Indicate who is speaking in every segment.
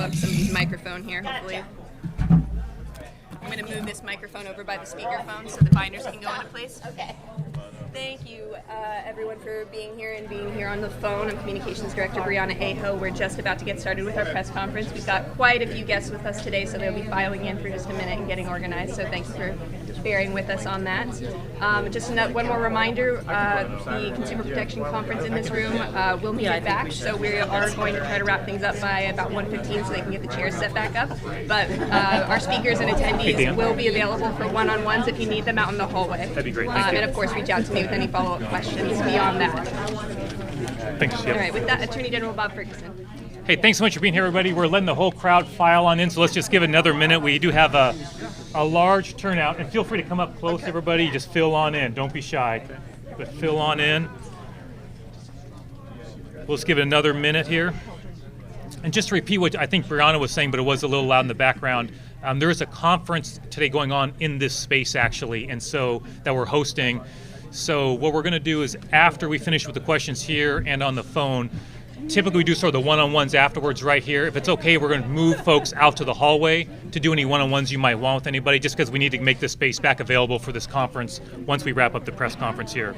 Speaker 1: up somebody's microphone here, hopefully. I'm going to move this microphone over by the speakerphone so the binders can go into place. Okay. Thank you, everyone, for being here and being here on the phone. I'm Communications Director Brianna Aho. We're just about to get started with our press conference. We've got quite a few guests with us today, so they'll be filing in for just a minute and getting organized. So thanks for bearing with us on that. Just one more reminder, the Consumer Protection Conference in this room will meet it back, so we are going to try to wrap things up by about 1:15 so they can get the chairs set back up. But our speakers and attendees will be available for one-on-ones if you need them out in the hallway.
Speaker 2: That'd be great. Thank you.
Speaker 1: And of course, reach out to me with any follow-up questions beyond that.
Speaker 2: Thanks.
Speaker 1: All right, with that, Attorney General Bob Ferguson.
Speaker 2: Hey, thanks so much for being here, everybody. We're letting the whole crowd file on in, so let's just give it another minute. We do have a large turnout, and feel free to come up close, everybody. Just fill on in. Don't be shy, but fill on in. We'll just give it another minute here. And just to repeat what I think Brianna was saying, but it was a little loud in the background, there is a conference today going on in this space, actually, and so that we're hosting. So what we're going to do is after we finish with the questions here and on the phone, typically we do sort of the one-on-ones afterwards right here. If it's okay, we're going to move folks out to the hallway to do any one-on-ones you might want with anybody, just because we need to make this space back available for this conference once we wrap up the press conference here.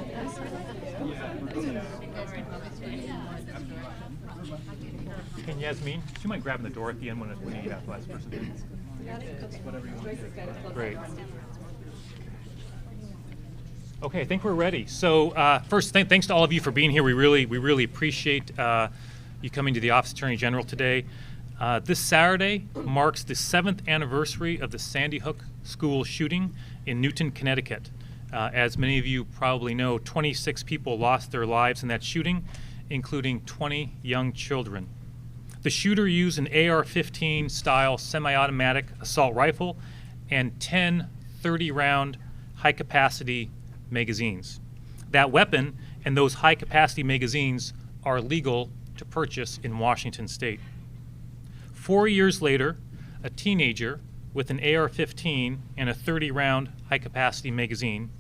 Speaker 2: And Yasmin, do you mind grabbing the door at the end when you have the last person? Whatever you want. Great. Okay, I think we're ready. So first, thanks to all of you for being here. We really appreciate you coming to the Office of Attorney General today. This Saturday marks the 7th anniversary of the Sandy Hook school shooting in Newton, Connecticut. As many of you probably know, 26 people lost their lives in that shooting, including 20 young children. The shooter used an AR-15 style semi-automatic assault rifle and 10 30-round high-capacity magazines. That weapon and those high-capacity magazines are legal to purchase in Washington state. 4 years later, a teenager with an AR-15 and a 30-round high-capacity magazine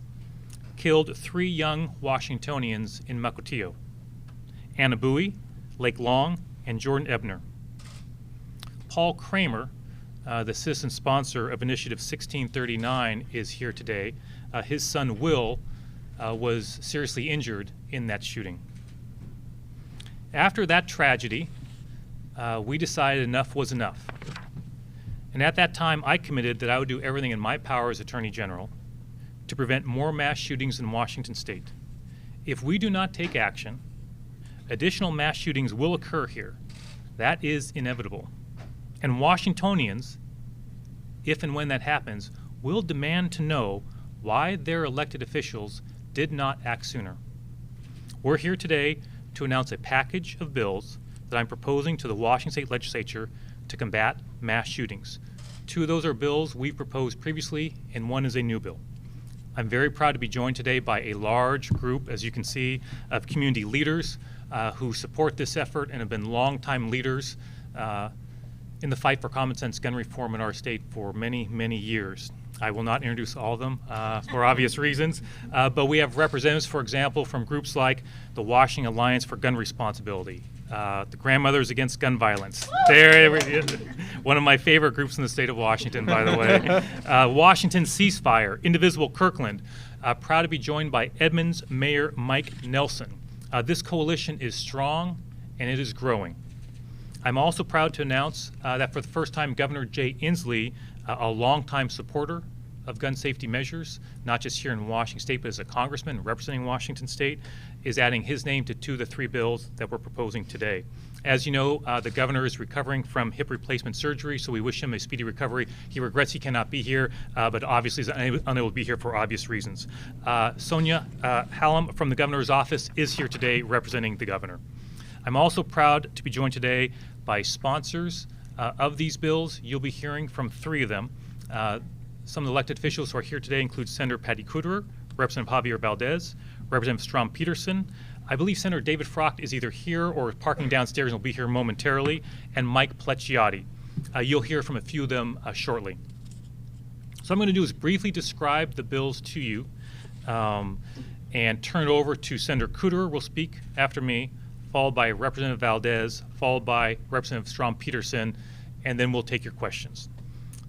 Speaker 2: killed 3 young Washingtonians in Mukilteo: Anna Bowie, Lake Long, and Jordan Ebner. Paul Kramer, the citizen sponsor of Initiative 1639, is here today. His son Will was seriously injured in that shooting. After that tragedy, we decided enough was enough. And at that time, I committed that I would do everything in my power as Attorney General to prevent more mass shootings in Washington state. If we do not take action, additional mass shootings will occur here. That is inevitable. And Washingtonians, if and when that happens, will demand to know why their elected officials did not act sooner. We're here today to announce a package of bills that I'm proposing to the Washington State Legislature to combat mass shootings. 2 of those are bills we've proposed previously, and 1 is a new bill. I'm very proud to be joined today by a large group, as you can see, of community leaders who support this effort and have been longtime leaders in the fight for common sense gun reform in our state for many, many years. I will not introduce all of them for obvious reasons, but we have representatives, for example, from groups like the Washington Alliance for Gun Responsibility, the Grandmothers Against Gun Violence. One of my favorite groups in the state of Washington, by the way. Washington Ceasefire, Indivisible Kirkland. Proud to be joined by Edmonds Mayor Mike Nelson. This coalition is strong and it is growing. I'm also proud to announce that for the first time, Governor Jay Inslee, a longtime supporter of gun safety measures, not just here in Washington state, but as a congressman representing Washington state, is adding his name to 2 of the 3 bills that we're proposing today. As you know, the governor is recovering from hip replacement surgery, so we wish him a speedy recovery. He regrets he cannot be here, but obviously is unable to be here for obvious reasons. Sonia Hallam from the governor's office is here today representing the governor. I'm also proud to be joined today by sponsors of these bills. You'll be hearing from 3 of them. Some of the elected officials who are here today include Senator Patty Kuderer, Representative Javier Valdez, Representative Strom Peterson. I believe Senator David Frocht is either here or parking downstairs and will be here momentarily, and Mike Pleciotti. You'll hear from a few of them shortly. So what I'm going to do is briefly describe the bills to you and turn it over to Senator Kuderer, will speak after me, followed by Representative Valdez, followed by Representative Strom Peterson, and then we'll take your questions.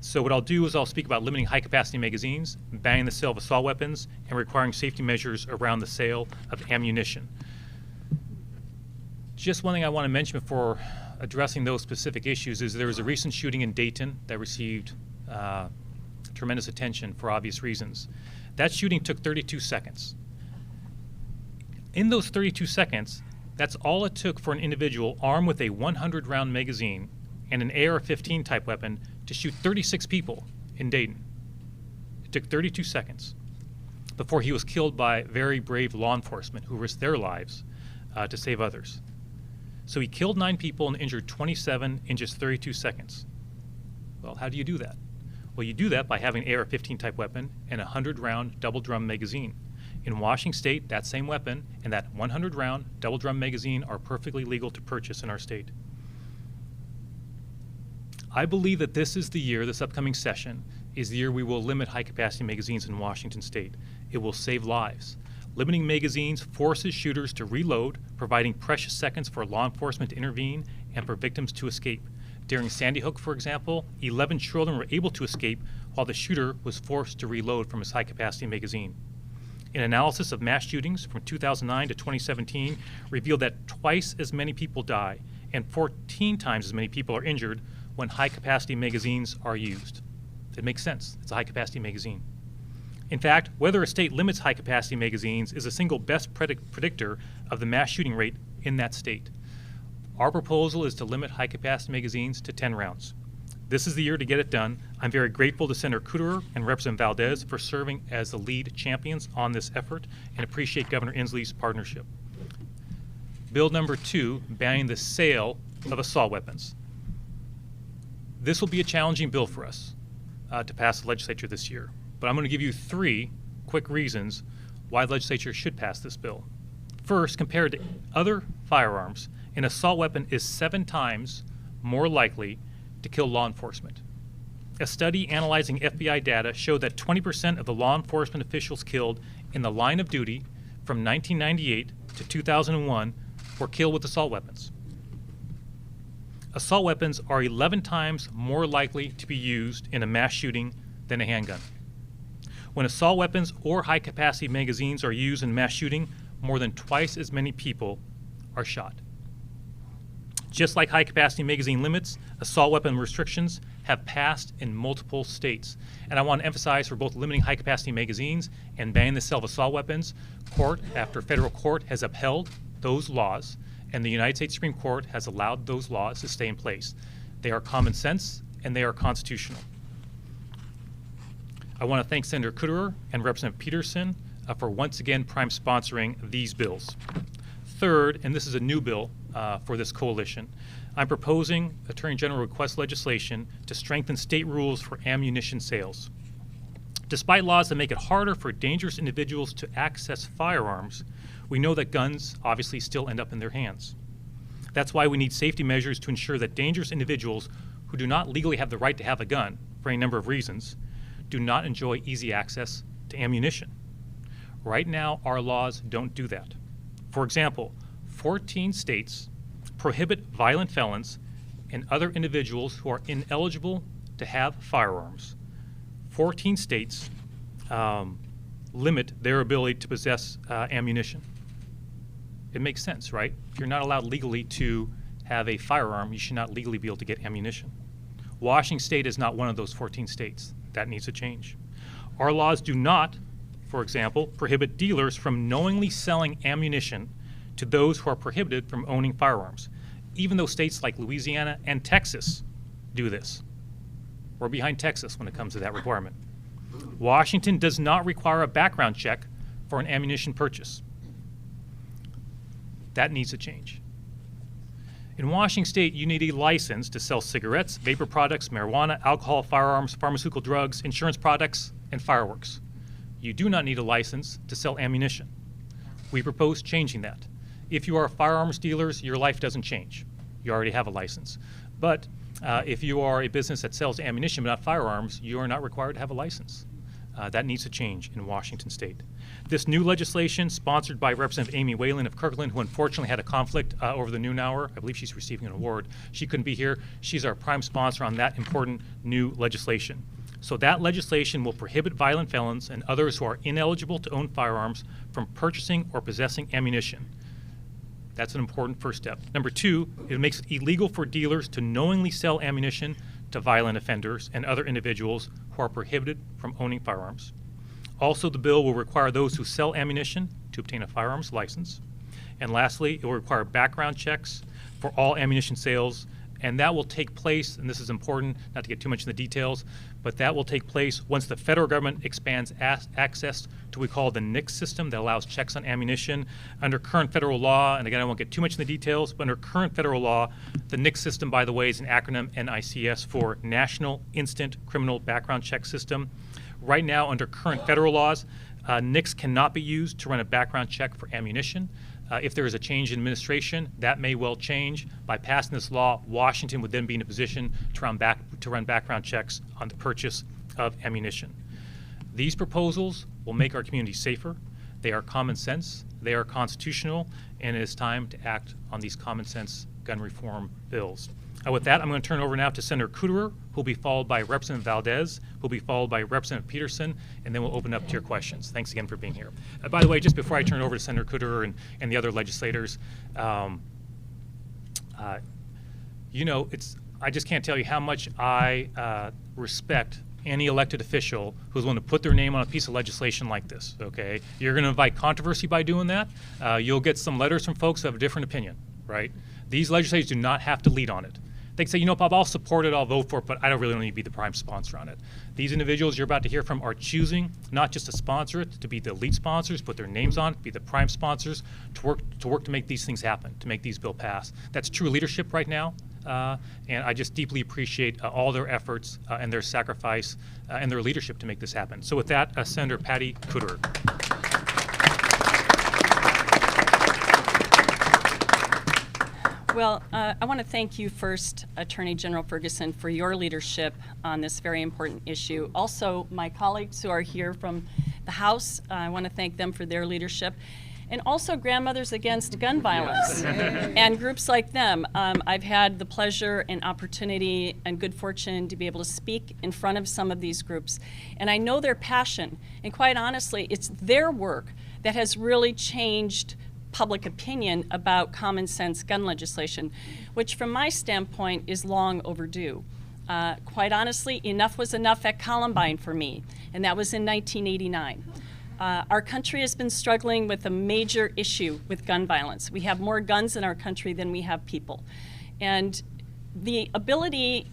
Speaker 2: So what I'll do is I'll speak about limiting high-capacity magazines, banning the sale of assault weapons, and requiring safety measures around the sale of ammunition. Just one thing I want to mention before addressing those specific issues is there was a recent shooting in Dayton that received tremendous attention for obvious reasons. That shooting took 32 seconds. In those 32 seconds, that's all it took for an individual armed with a 100-round magazine and an AR-15 type weapon to shoot 36 people in Dayton. It took 32 seconds before he was killed by very brave law enforcement who risked their lives to save others. So he killed 9 people and injured 27 in just 32 seconds. Well, how do you do that? Well, you do that by having an AR-15 type weapon and a 100-round double-drum magazine. In Washington State, that same weapon and that 100-round double-drum magazine are perfectly legal to purchase in our state. I believe that this is the year, this upcoming session, is the year we will limit high-capacity magazines in Washington State. It will save lives. Limiting magazines forces shooters to reload, providing precious seconds for law enforcement to intervene and for victims to escape. During Sandy Hook, for example, 11 children were able to escape while the shooter was forced to reload from his high-capacity magazine. An analysis of mass shootings from 2009 to 2017 revealed that twice as many people die and 14 times as many people are injured when high-capacity magazines are used. It makes sense. It's a high-capacity magazine. In fact, whether a state limits high-capacity magazines is a single best predictor of the mass shooting rate in that state. Our proposal is to limit high-capacity magazines to 10 rounds. This is the year to get it done. I'm very grateful to Senator Couture and Representative Valdez for serving as the lead champions on this effort and appreciate Governor Inslee's partnership. Bill number 2, banning the sale of assault weapons. This will be a challenging bill for us to pass the legislature this year, but I'm going to give you 3 quick reasons why the legislature should pass this bill. First, compared to other firearms, an assault weapon is 7 times more likely to kill law enforcement. A study analyzing FBI data showed that 20% of the law enforcement officials killed in the line of duty from 1998 to 2001 were killed with assault weapons. Assault weapons are 11 times more likely to be used in a mass shooting than a handgun. When assault weapons or high-capacity magazines are used in mass shooting, more than twice as many people are shot. Just like high-capacity magazine limits, assault weapon restrictions have passed in multiple states. And I want to emphasize for both limiting high-capacity magazines and banning the sale of assault weapons, court after federal court has upheld those laws, and the United States Supreme Court has allowed those laws to stay in place. They are common sense and they are constitutional. I want to thank Senator Couture and Representative Peterson for once again prime sponsoring these bills. Third, and this is a new bill for this coalition, I'm proposing Attorney General request legislation to strengthen state rules for ammunition sales. Despite laws that make it harder for dangerous individuals to access firearms, we know that guns obviously still end up in their hands. That's why we need safety measures to ensure that dangerous individuals who do not legally have the right to have a gun, for any number of reasons, do not enjoy easy access to ammunition. Right now, our laws don't do that. For example, 14 states prohibit violent felons and other individuals who are ineligible to have firearms. 14 states limit their ability to possess ammunition. It makes sense, right? If you're not allowed legally to have a firearm, you should not legally be able to get ammunition. Washington State is not one of those 14 states. That needs to change. Our laws do not, for example, prohibit dealers from knowingly selling ammunition to those who are prohibited from owning firearms, even though states like Louisiana and Texas do this. We're behind Texas when it comes to that requirement. Washington does not require a background check for an ammunition purchase. That needs to change. In Washington State, you need a license to sell cigarettes, vapor products, marijuana, alcohol, firearms, pharmaceutical drugs, insurance products, and fireworks. You do not need a license to sell ammunition. We propose changing that. If you are firearms dealers, your life doesn't change. You already have a license. But if you are a business that sells ammunition but not firearms, you are not required to have a license. That needs to change in Washington State. This new legislation, sponsored by Representative Amy Whalen of Kirkland, who unfortunately had a conflict over the noon hour. I believe she's receiving an award. She couldn't be here. She's our prime sponsor on that important new legislation. So that legislation will prohibit violent felons and others who are ineligible to own firearms from purchasing or possessing ammunition. That's an important first step. Number two, it makes it illegal for dealers to knowingly sell ammunition to violent offenders and other individuals who are prohibited from owning firearms. Also, the bill will require those who sell ammunition to obtain a firearms license. And lastly, it will require background checks for all ammunition sales, and that will take place, and this is important, not to get too much in the details, but that will take place once the federal government expands access to what we call the NICS system that allows checks on ammunition. Under current federal law, and again, I won't get too much in the details, but under current federal law, the NICS system, by the way, is an acronym, NICS, for National Instant Criminal Background Check System. Right now, under current federal laws, NICS cannot be used to run a background check for ammunition. If there is a change in administration, that may well change. By passing this law, Washington would then be in a position to run background checks on the purchase of ammunition. These proposals will make our community safer. They are common sense, they are constitutional, and it is time to act on these common sense gun reform bills. With that, I'm going to turn it over now to Senator Couderer, who will be followed by Representative Valdez, who will be followed by Representative Peterson, and then we'll open up to your questions. Thanks again for being here. By the way, just before I turn it over to Senator Couderer and the other legislators, you know, I just can't tell you how much I respect any elected official who's willing to put their name on a piece of legislation like this, okay? You're going to invite controversy by doing that. You'll get some letters from folks who have a different opinion, right? These legislators do not have to lead on it. They can say, you know, Bob, I'll support it, I'll vote for it, but I don't really need to be the prime sponsor on it. These individuals you're about to hear from are choosing not just to sponsor it, to be the lead sponsors, put their names on it, be the prime sponsors, to work to make these things happen, to make these bills pass. That's true leadership right now, and I just deeply appreciate all their efforts and their sacrifice and their leadership to make this happen. So with that, Senator Patty Couderer.
Speaker 3: Well, I want to thank you first, Attorney General Ferguson, for your leadership on this very important issue. Also, my colleagues who are here from the House, I want to thank them for their leadership. And also Grandmothers Against Gun Violence and groups like them. I've had the pleasure and opportunity and good fortune to be able to speak in front of some of these groups. And I know their passion. And quite honestly, it's their work that has really changed public opinion about common sense gun legislation, which from my standpoint is long overdue. Quite honestly, enough was enough at Columbine for me, and that was in 1989. Our country has been struggling with a major issue with gun violence. We have more guns in our country than we have people. And the ability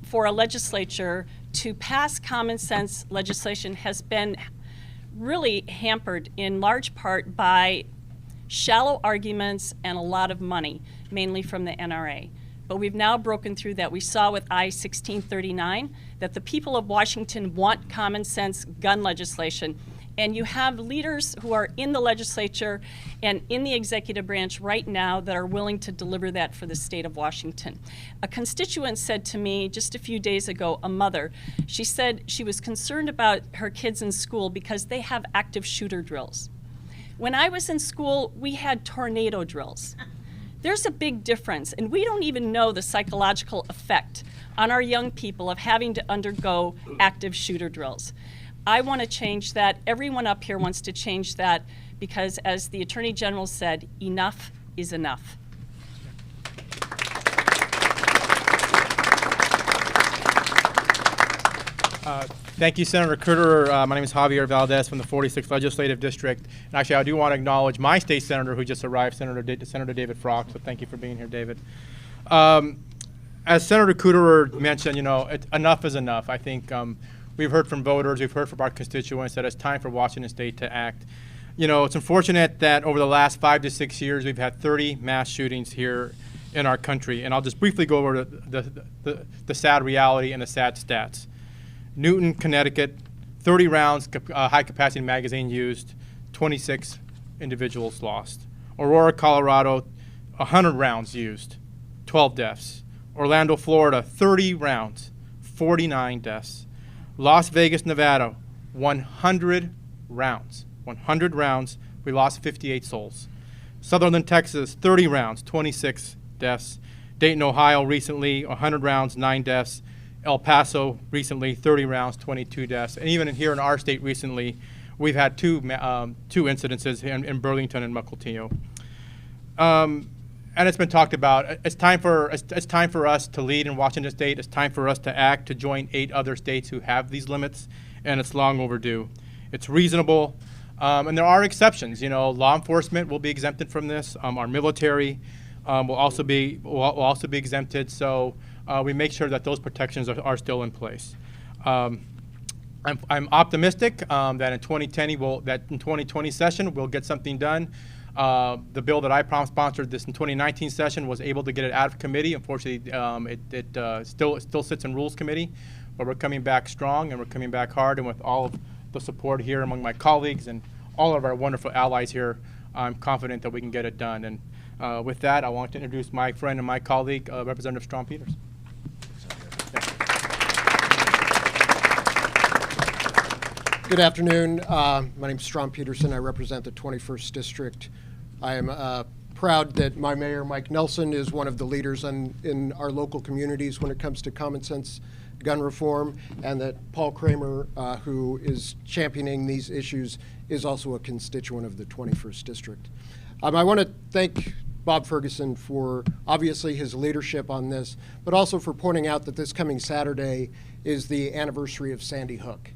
Speaker 3: for a legislature to pass common sense legislation has been really hampered in large part by shallow arguments and a lot of money, mainly from the NRA. But we've now broken through that. We saw with I-1639 that the people of Washington want common sense gun legislation. And you have leaders who are in the legislature and in the executive branch right now that are willing to deliver that for the state of Washington. A constituent said to me just a few days ago, a mother, she said she was concerned about her kids in school because they have active shooter drills. When I was in school, we had tornado drills. There's a big difference, and we don't even know the psychological effect on our young people of having to undergo active shooter drills. I want to change that. Everyone up here wants to change that because, as the Attorney General said, enough is enough.
Speaker 4: Thank you, Senator Couderer. My name is Javier Valdez from the 46th Legislative District. And actually, I do want to acknowledge my state senator who just arrived, Senator David Frock. So thank you for being here, David. As Senator Couderer mentioned, you know, enough is enough. I think we've heard from voters, we've heard from our constituents that it's time for Washington State to act. You know, it's unfortunate that over the last 5 to 6 years, we've had 30 mass shootings here in our country. And I'll just briefly go over the sad reality and the sad stats. Newton, Connecticut, 30 rounds, high-capacity magazine used, 26 individuals lost. Aurora, Colorado, 100 rounds used, 12 deaths. Orlando, Florida, 30 rounds, 49 deaths. Las Vegas, Nevada, 100 rounds. 100 rounds, we lost 58 souls. Sutherland, Texas, 30 rounds, 26 deaths. Dayton, Ohio, recently, 100 rounds, 9 deaths. El Paso, recently, 30 rounds, 22 deaths. And even here in our state recently, we've had two incidences in Burlington and Mukilteo. And it's been talked about. It's time for us to lead in Washington State. It's time for us to act to join 8 other states who have these limits, and it's long overdue. It's reasonable, and there are exceptions. You know, law enforcement will be exempted from this. Our military will also be exempted. So we make sure that those protections are still in place. I'm optimistic that in 2020 session we'll get something done. The bill that I sponsored this in 2019 session was able to get it out of committee. Unfortunately, it still sits in Rules Committee, but we're coming back strong and we're coming back hard. And with all of the support here among my colleagues and all of our wonderful allies here, I'm confident that we can get it done. And with that, I want to introduce my friend and my colleague, Representative Strom Peters.
Speaker 5: Good afternoon. My name is Strom Peterson. I represent the 21st District. I am proud that my mayor, Mike Nelson, is one of the leaders in our local communities when it comes to common sense gun reform, and that Paul Kramer, who is championing these issues, is also a constituent of the 21st District. I want to thank Bob Ferguson for obviously his leadership on this, but also for pointing out that this coming Saturday is the anniversary of Sandy Hook.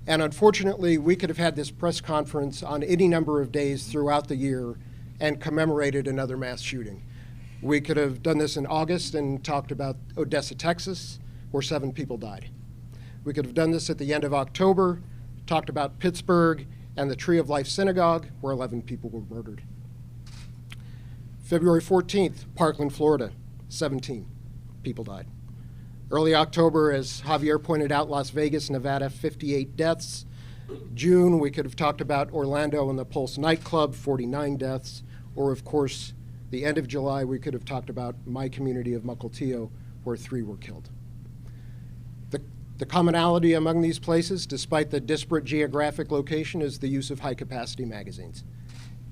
Speaker 5: And unfortunately, we could have had this press conference on any number of days throughout the year and commemorated another mass shooting. We could have done this in August and talked about Odessa, Texas, where 7 people died. We could have done this at the end of October, talked about Pittsburgh and the Tree of Life Synagogue, where 11 people were murdered. February 14th, Parkland, Florida, 17 people died. Early October, as Javier pointed out, Las Vegas, Nevada, 58 deaths. June, we could have talked about Orlando and the Pulse nightclub, 49 deaths. Or, of course, the end of July, we could have talked about my community of Mukilteo, where 3 were killed. The commonality among these places, despite the disparate geographic location, is the use of high-capacity magazines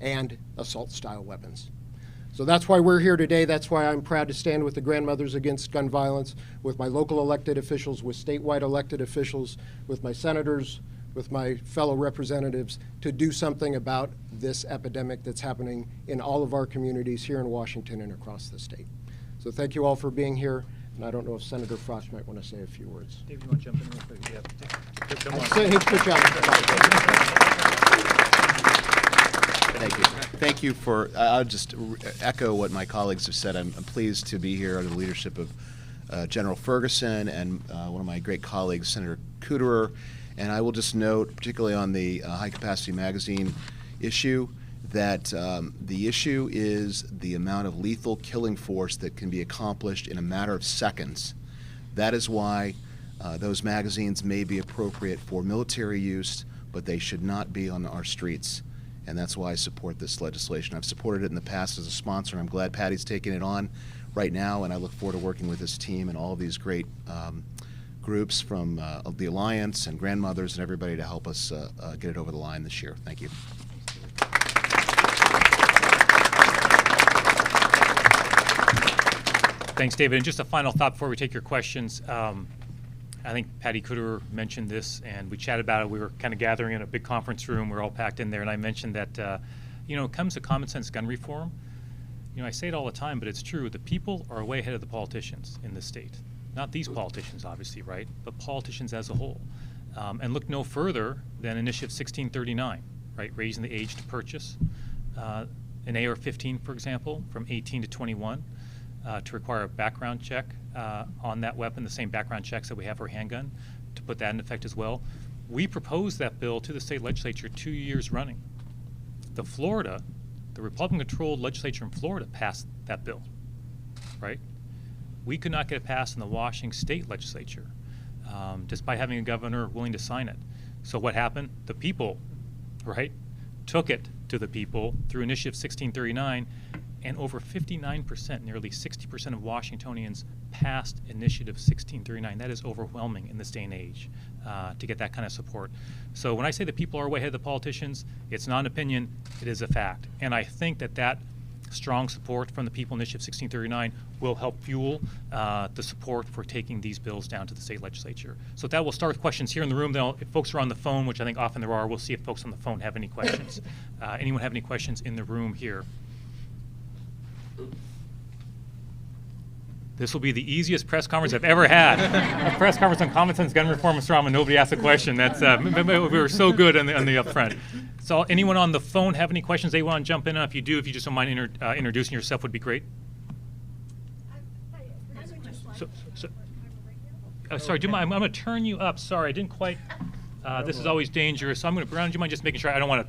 Speaker 5: and assault-style weapons. So that's why we're here today. That's why I'm proud to stand with the Grandmothers Against Gun Violence, with my local elected officials, with statewide elected officials, with my senators, with my fellow representatives, to do something about this epidemic that's happening in all of our communities here in Washington and across the state. So thank you all for being here, and I don't know if Senator Frost might want to say a few words.
Speaker 2: Dave, you want to jump in real quick? Yeah. Come on.
Speaker 5: Good job.
Speaker 6: Thank you. Thank you for, I'll just echo what my colleagues have said. I'm pleased to be here under the leadership of General Ferguson and one of my great colleagues, Senator Kuderer. And I will just note, particularly on the high-capacity magazine issue, that the issue is the amount of lethal killing force that can be accomplished in a matter of seconds. That is why those magazines may be appropriate for military use, but they should not be on our streets. And that's why I support this legislation. I've supported it in the past as a sponsor. I'm glad Patty's taking it on right now, and I look forward to working with this team and all of these great groups from the Alliance and Grandmothers and everybody to help us get it over the line this year. Thank you.
Speaker 2: Thanks, David. And just a final thought before we take your questions. I think Patty Kuderer mentioned this, and we chatted about it. We were kind of gathering in a big conference room. We were all packed in there, and I mentioned that, when it comes to common sense gun reform, I say it all the time, but it's true. The people are way ahead of the politicians in this state. Not these politicians, obviously, right, but politicians as a whole. And look no further than Initiative 1639, right, raising the age to purchase an AR-15, for example, from 18 to 21. To require a background check on that weapon, the same background checks that we have for a handgun, to put that in effect as well. We proposed that bill to the state legislature 2 years running. The Republican-controlled legislature in Florida passed that bill, right? We could not get it passed in the Washington state legislature, despite having a governor willing to sign it. So what happened? The people, right, took it to the people through Initiative 1639, and over 59%, nearly 60% of Washingtonians passed Initiative 1639. That is overwhelming in this day and age to get that kind of support. So when I say that people are way ahead of the politicians, it's not an opinion, it is a fact. And I think that that strong support from the people in Initiative 1639 will help fuel the support for taking these bills down to the state legislature. So that will start with questions here in the room. Then if folks are on the phone, which I think often there are, we'll see if folks on the phone have any questions. Anyone have any questions in the room here? This will be the easiest press conference I've ever had. A press conference on common sense gun reform and Strom, and nobody asked a question. That's we were so good on the upfront. So anyone on the phone have any questions they want to jump in on? If you do, if you just don't mind introducing yourself, would be great. Sorry, I'm going to turn you up. Sorry, I didn't quite. This is always dangerous. So I'm going to, Brown, do you mind just making sure I don't want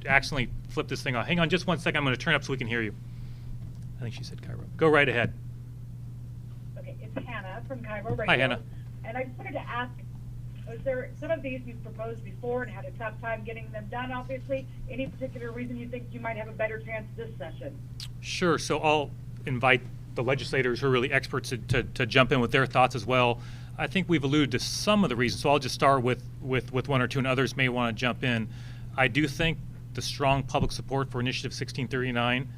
Speaker 2: to accidentally flip this thing off? Hang on just 1 second. I'm going to turn up so we can hear you. I think she said Cairo. Go right ahead.
Speaker 7: Okay, it's Hannah from Cairo Radio.
Speaker 2: Hi, Hannah.
Speaker 7: And I just wanted to ask, was there some of these you've proposed before and had a tough time getting them done, obviously? Any particular reason you think you might have a better chance this session?
Speaker 2: Sure. So I'll invite the legislators who are really experts to jump in with their thoughts as well. I think we've alluded to some of the reasons, so I'll just start with one or two, and others may want to jump in. I do think the strong public support for Initiative 1639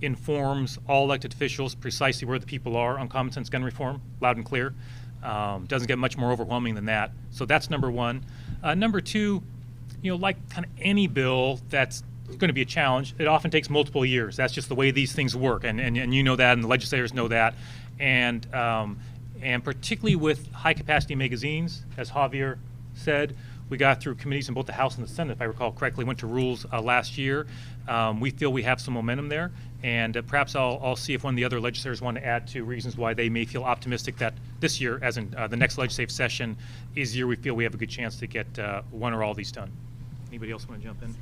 Speaker 2: informs all elected officials precisely where the people are on common sense gun reform, loud and clear. Doesn't get much more overwhelming than that. So that's number one. Number two, like kind of any bill that's going to be a challenge, it often takes multiple years. That's just the way these things work, and you know that, and the legislators know that. And particularly with high-capacity magazines, as Javier said, we got through committees in both the House and the Senate, if I recall correctly, went to rules last year. We feel we have some momentum there, and perhaps I'll see if one of the other legislators want to add to reasons why they may feel optimistic that this year, as in the next legislative session, is the year we feel we have a good chance to get one or all these done. Anybody else want to jump in?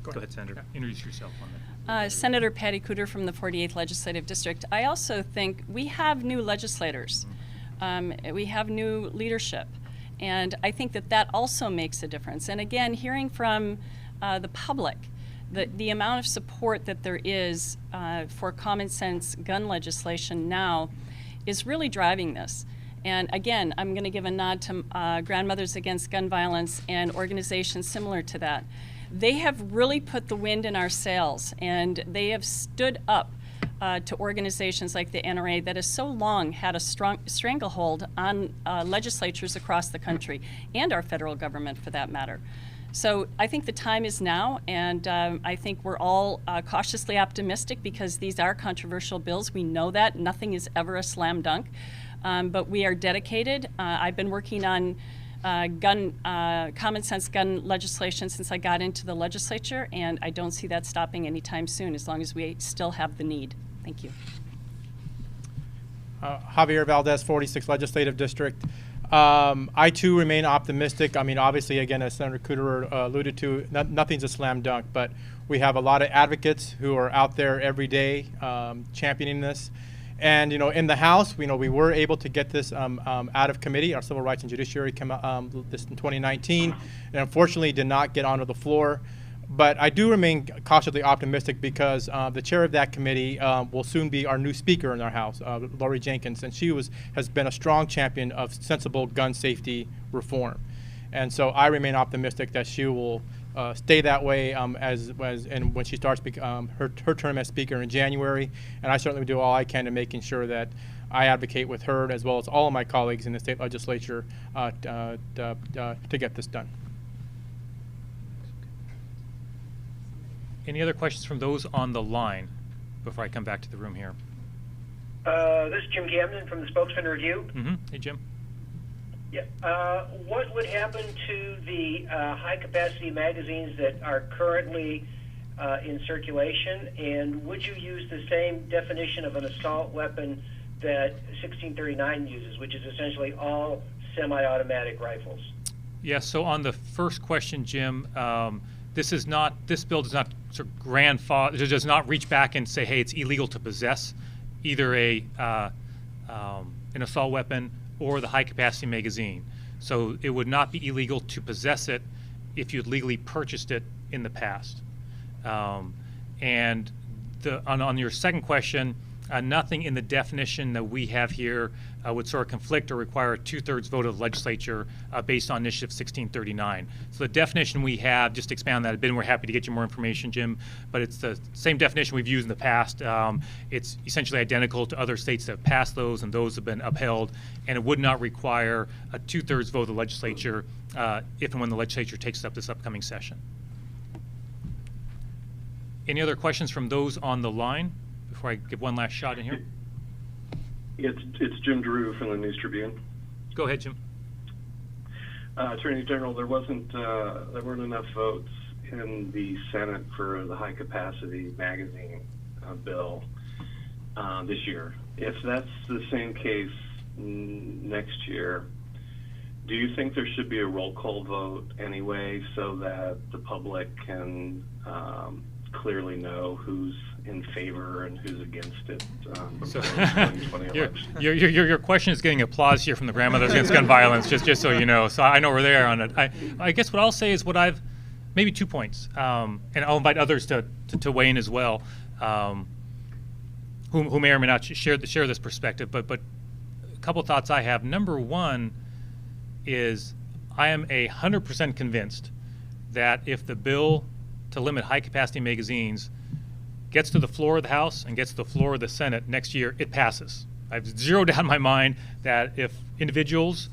Speaker 2: Go ahead, Senator. Introduce yourself on that.
Speaker 3: Senator Patty Cooter from the 48th Legislative District. I also think we have new legislators. We have new leadership. And I think that also makes a difference. And again, hearing from the public, the amount of support that there is for common sense gun legislation now is really driving this. And again, I'm going to give a nod to Grandmothers Against Gun Violence and organizations similar to that. They have really put the wind in our sails, and they have stood up to organizations like the NRA that has so long had a strong stranglehold on legislatures across the country, and our federal government for that matter. So I think the time is now, and I think we're all cautiously optimistic because these are controversial bills. We know that. Nothing is ever a slam dunk. But we are dedicated. I've been working on common sense gun legislation since I got into the legislature, and I don't see that stopping anytime soon as long as we still have the need. Thank you.
Speaker 4: Javier Valdez, 46th Legislative District. I too remain optimistic. I mean, obviously, again, as Senator Cooter alluded to, nothing's a slam dunk, but we have a lot of advocates who are out there every day championing this. And in the House, we were able to get this out of committee. Our Civil Rights and Judiciary came out this in 2019, and unfortunately did not get onto the floor. But I do remain cautiously optimistic because the chair of that committee will soon be our new speaker in our House, Lori Jenkins, and she has been a strong champion of sensible gun safety reform. And so I remain optimistic that she will stay that way and when she starts her term as speaker in January. And I certainly do all I can to making sure that I advocate with her as well as all of my colleagues in the state legislature to get this done.
Speaker 2: Any other questions from those on the line before I come back to the room here?
Speaker 8: This is Jim Camden from the Spokesman Review.
Speaker 2: Hey, Jim.
Speaker 8: Yeah. What would happen to the high-capacity magazines that are currently in circulation, and would you use the same definition of an assault weapon that 1639 uses, which is essentially all semi-automatic rifles?
Speaker 2: Yeah, so on the first question, Jim, this bill does not sort of grandfather, it does not reach back and say, hey, it's illegal to possess either an assault weapon or the high-capacity magazine. So it would not be illegal to possess it if you had legally purchased it in the past. And on your second question, nothing in the definition that we have here would sort of conflict or require a 2/3 vote of the legislature based on Initiative 1639. So the definition we have, just to expand on that a bit, and we're happy to get you more information, Jim, but it's the same definition we've used in the past. It's essentially identical to other states that have passed those, and those have been upheld, and it would not require a 2/3 vote of the legislature if and when the legislature takes up this upcoming session. Any other questions from those on the line before I give one last shot in here?
Speaker 9: It's Jim Drew from the News Tribune.
Speaker 2: Go ahead, Jim.
Speaker 9: Attorney General, there weren't enough votes in the Senate for the high capacity magazine bill this year. If that's the same case next year, do you think there should be a roll call vote anyway so that the public can clearly know who's in favor and who's against it before the 2020 election?
Speaker 2: Your question is getting applause here from the Grandmothers Against Gun Violence, just so you know. So I know we're there on it. I guess what I'll say is maybe 2 points, and I'll invite others to weigh in as well, who may or may not share this perspective. But a couple thoughts I have. Number one is I am 100% convinced that if the bill to limit high-capacity magazines gets to the floor of the House and gets to the floor of the Senate next year, it passes. I have zero doubt in my mind that if individuals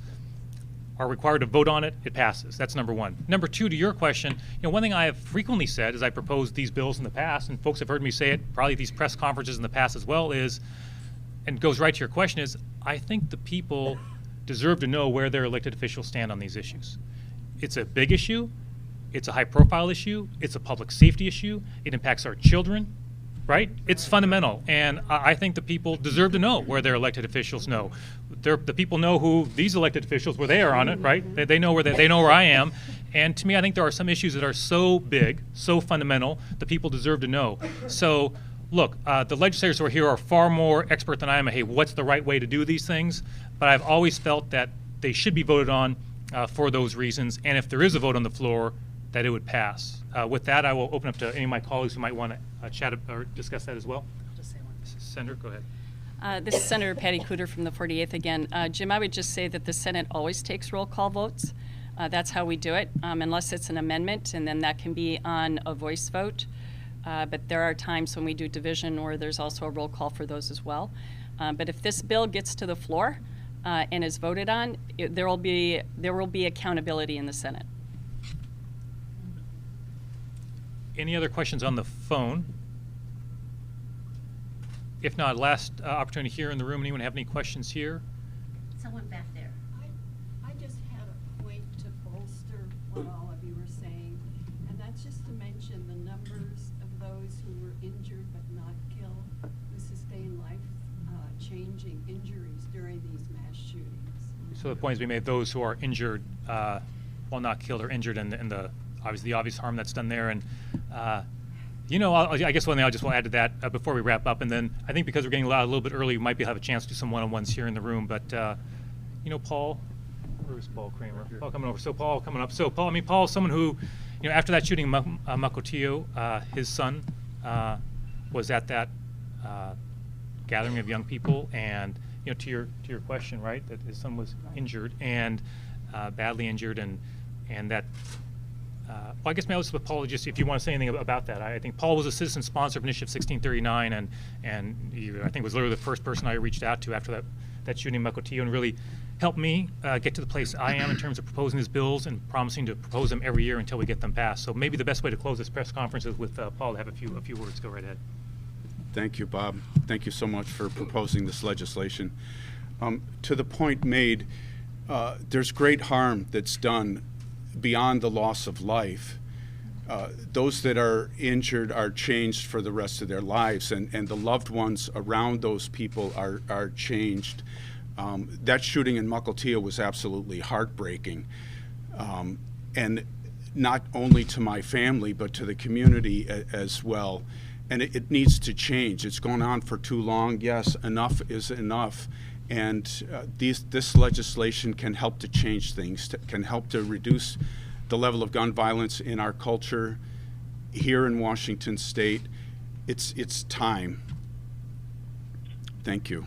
Speaker 2: are required to vote on it, it passes. That's number one. Number two, to your question, one thing I have frequently said as I proposed these bills in the past, and folks have heard me say it, probably these press conferences in the past as well, is, and goes right to your question, is I think the people deserve to know where their elected officials stand on these issues. It's a big issue. It's a high-profile issue. It's a public safety issue. It impacts our children, right? It's fundamental, and I think the people deserve to know where their elected officials know. The people know who these elected officials, where they are on it, right? They know they know where I am, and to me, I think there are some issues that are so big, so fundamental, the people deserve to know. So, look, the legislators who are here are far more expert than I am. Hey, what's the right way to do these things? But I've always felt that they should be voted on for those reasons, and if there is a vote on the floor, that it would pass. With that, I will open up to any of my colleagues who might want to chat or discuss that as well.
Speaker 3: I'll just say one.
Speaker 2: Senator, go ahead.
Speaker 3: This is Senator Patty Cooter from the 48th again. Jim, I would just say that the Senate always takes roll call votes. That's how we do it, unless it's an amendment, and then that can be on a voice vote. But there are times when we do division or there's also a roll call for those as well. But if this bill gets to the floor and is voted on, there will be accountability in the Senate.
Speaker 2: Any other questions on the phone? If not, last opportunity here in the room. Anyone have any questions here?
Speaker 10: Someone back there.
Speaker 11: I just had a point to bolster what all of you were saying, and that's just to mention the numbers of those who were injured but not killed, who sustained life-changing injuries during these mass shootings.
Speaker 2: So the point is we made those who are injured, well, not killed or injured in the obviously the obvious harm that's done there. And I guess one thing I just want to add to that before we wrap up, and then I think because we're getting a little bit early, we might be able to have a chance to do some one-on-ones here in the room. But Paul, where's Paul Kramer? Paul coming over. So Paul coming up. So Paul, Paul is someone who, after that shooting in Mukilteo, his son was at that gathering of young people, and to your question, right, that his son was injured and badly injured, and that. Well, I guess maybe I'll just with Paul, just if you want to say anything about that. I think Paul was a citizen sponsor of Initiative 1639, and I think was literally the first person I reached out to after that shooting in Mukilteo, and really helped me get to the place I am in terms of proposing these bills and promising to propose them every year until we get them passed. So maybe the best way to close this press conference is with Paul to have a few words. Go right ahead.
Speaker 12: Thank you, Bob. Thank you so much for proposing this legislation. To the point made, there's great harm that's done beyond the loss of life. Those that are injured are changed for the rest of their lives, and the loved ones around those people are changed. That shooting in Mukilteo was absolutely heartbreaking, and not only to my family but to the community as well. And it needs to change. It's gone on for too long. Yes, enough is enough. And this legislation can help to change things, can help to reduce the level of gun violence in our culture here in Washington State. it's time. Thank you.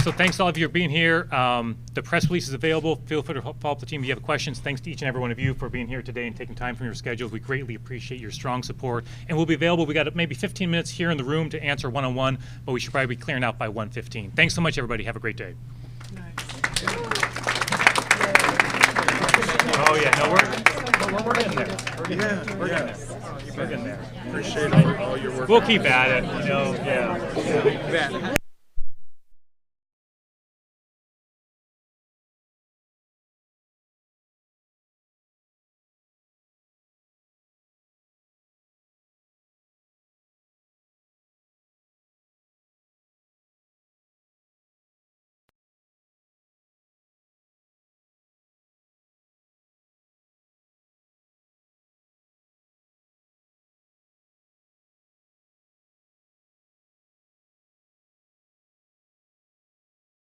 Speaker 2: So thanks to all of you for being here. The press release is available. Feel free to follow up the team if you have questions. Thanks to each and every one of you for being here today and taking time from your schedules. We greatly appreciate your strong support. And we'll be available. We got maybe 15 minutes here in the room to answer one-on-one, but we should probably be clearing out by 1:15. Thanks so much, everybody. Have a great day. Oh yeah, no, we're getting there. We're getting there. We're getting there.
Speaker 13: Appreciate all your work.
Speaker 2: We'll keep at it. You know, yeah.